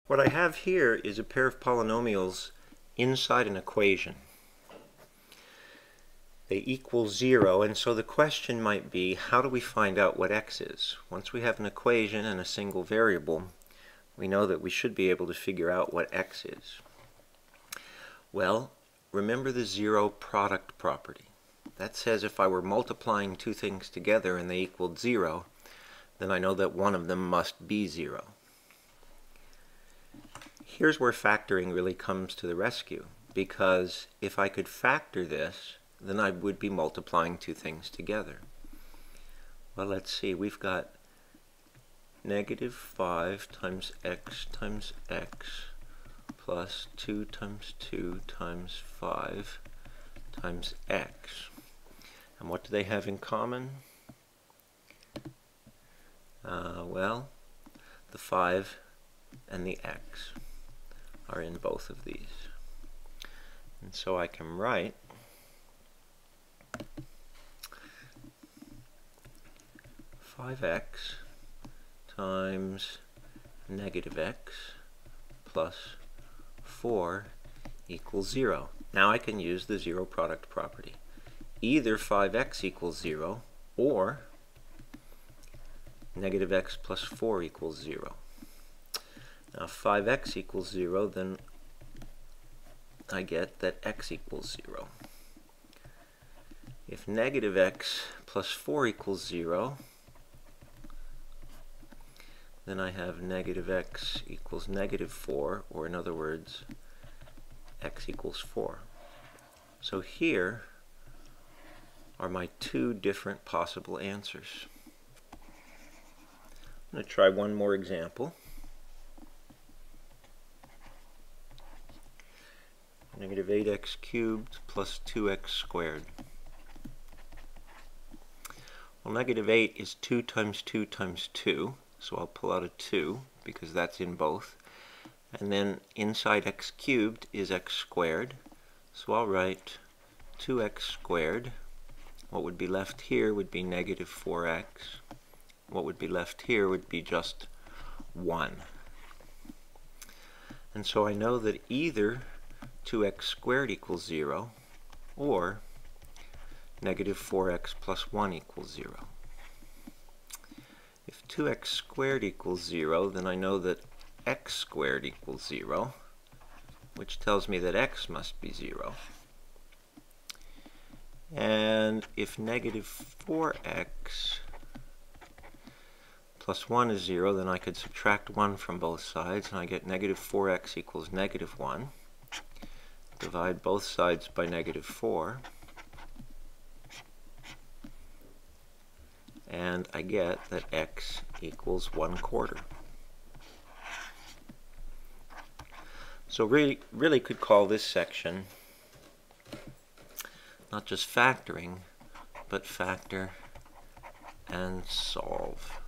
What I have here is a pair of polynomials inside an equation. They equal 0, and so the question might be, how do we find out what x is? Once we have an equation and a single variable, we know that we should be able to figure out what x is. Well, remember the zero product property. That says if I were multiplying two things together and they equaled 0, then I know that one of them must be 0. Here's where factoring really comes to the rescue, because if I could factor this, then I would be multiplying two things together. Well, let's see, we've got negative 5 times x plus 2 times 2 times 5 times x. And what do they have in common? Well, the 5 and the x are in both of these. And so I can write x times negative x plus 4 equals 0. Now I can use the zero product property. Either 5x equals 0 or negative x plus 4 equals 0. Now if 5x equals 0, then I get that x equals 0. If negative x plus 4 equals 0, then I have negative x equals negative 4, or in other words, x equals 4. So here are my two different possible answers. I'm going to try one more example. Negative 8x cubed plus 2x squared. Well, negative 8 is 2 times 2 times 2, so I'll pull out a 2 because that's in both. And then inside x cubed is x squared, so I'll write 2x squared. What would be left here would be negative 4x. What would be left here would be just 1. And so I know that either 2x squared equals 0 or negative 4x plus 1 equals 0. If 2x squared equals 0, then I know that x squared equals 0, which tells me that x must be 0. And if negative 4x plus 1 is 0, then I could subtract 1 from both sides, and I get negative 4x equals negative 1. Divide both sides by negative 4. And I get that x equals 1/4. So really could call this section not just factoring, but factor and solve.